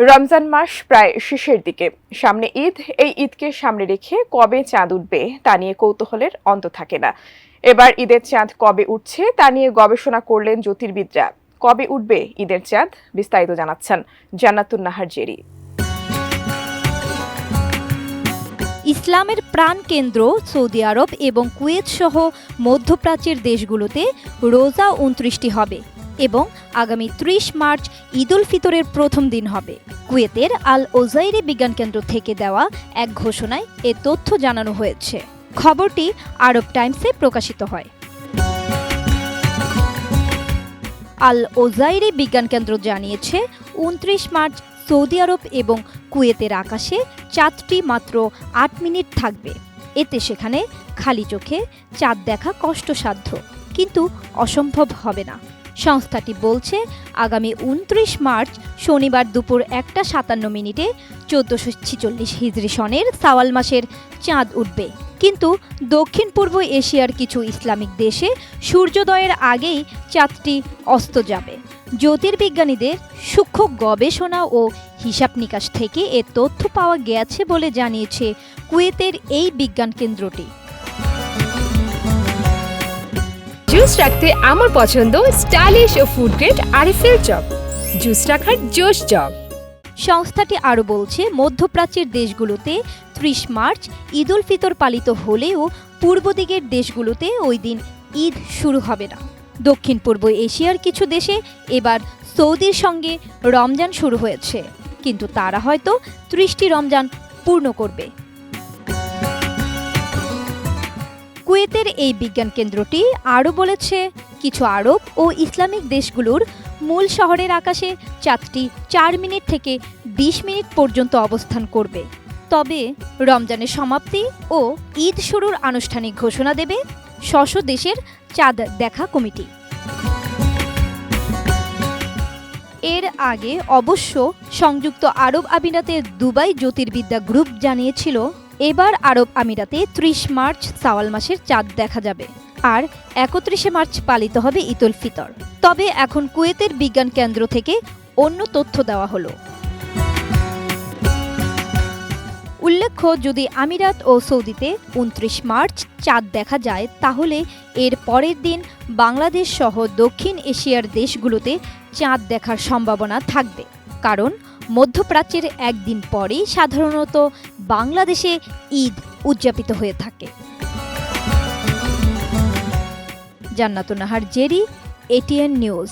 রমজান মাস প্রায় শেষের দিকে, সামনে ঈদ। এই ঈদকে সামনে রেখে কবে চাঁদ উঠবে তা নিয়ে কৌতূহলের অন্ত থাকে না। এবার ঈদের চাঁদ কবে উঠছে তা নিয়ে গবেষণা করলেন জ্যোতির্বিদরা। কবে উঠবে ঈদের চাঁদ, বিস্তারিত জানাচ্ছেন জান্নাতুন নাহার জেরি। ইসলামের প্রাণকেন্দ্র সৌদি আরব এবং কুয়েত সহ মধ্যপ্রাচ্যের দেশগুলোতে রোজা ২৯টি হবে এবং আগামী ৩০ মার্চ ঈদ উল ফিতরের প্রথম দিন হবে। কুয়েতের আল ওজাইরি বিজ্ঞান কেন্দ্র থেকে দেওয়া এক ঘোষণায় এ তথ্য জানানো হয়েছে। খবরটি আরব টাইমসে প্রকাশিত হয়। আল ওজাইরি বিজ্ঞান কেন্দ্র জানিয়েছে ২৯ মার্চ সৌদি আরব এবং কুয়েতের আকাশে চাঁদটি মাত্র ৮ মিনিট থাকবে। এতে সেখানে খালি চোখে চাঁদ দেখা কষ্টসাধ্য, কিন্তু অসম্ভব হবে না। সংস্থাটি বলছে আগামী ২৯ মার্চ শনিবার দুপুর ১টা ৫৭ মিনিটে ১৪৪৬ হিজরি সনের শাওয়াল মাসের চাঁদ উঠবে। কিন্তু দক্ষিণ পূর্ব এশিয়ার কিছু ইসলামিক দেশে সূর্যোদয়ের আগেই চাঁদটি অস্ত যাবে। জ্যোতির্বিজ্ঞানীদের সূক্ষ্ম গবেষণা ও হিসাব নিকাশ থেকে এ তথ্য পাওয়া গেছে বলে জানিয়েছে কুয়েতের এই বিজ্ঞান কেন্দ্রটি। জুস রাখতে আমার পছন্দ স্টাইলিশ ও ফুড গ্রেড আরএফএল চপ। জুস রাখার জোশ চপ। সংস্থাটি আরও বলছে মধ্যপ্রাচ্যের দেশগুলোতে ৩০ মার্চ ঈদ উল ফিতর পালিত হলেও পূর্ব দিকের দেশগুলোতে ওই দিন ঈদ শুরু হবে না। দক্ষিণ পূর্ব এশিয়ার কিছু দেশে এবার সৌদির সঙ্গে রমজান শুরু হয়েছে, কিন্তু তারা হয়তো ৩০টি রমজান পূর্ণ করবে। কুয়েতের এই বিজ্ঞান কেন্দ্রটি আরও বলেছে কিছু আরব ও ইসলামিক দেশগুলোর মূল শহরের আকাশে চাঁদটি ৪ মিনিট থেকে ২০ মিনিট পর্যন্ত অবস্থান করবে। তবে রমজানের সমাপ্তি ও ঈদ শুরুর আনুষ্ঠানিক ঘোষণা দেবে স্ব দেশের চাঁদ দেখা কমিটি। এর আগে অবশ্য সংযুক্ত আরব আমিরাতের দুবাই জ্যোতির্বিদ্যা গ্রুপ জানিয়েছিল এবার আরব আমিরাতে ৩০ মার্চ শাওয়াল মাসের চাঁদ দেখা যাবে আর ৩১ মার্চ পালিত হবে ঈদ উল ফিতর। তবে এখন কুয়েতের বিজ্ঞান কেন্দ্র থেকে অন্য তথ্য দেওয়া হলো। উল্লেখ্য, যদি আমিরাত ও সৌদিতে ২৯ মার্চ চাঁদ দেখা যায় তাহলে এর পরের দিন বাংলাদেশ সহ দক্ষিণ এশিয়ার দেশগুলোতে চাঁদ দেখার সম্ভাবনা থাকবে, কারণ মধ্যপ্রাচ্যের একদিন পরেই সাধারণত বাংলাদেশে ঈদ উদযাপিত হয়ে থাকে। জান্নাতুন নাহার জেরি, এটিএন নিউজ।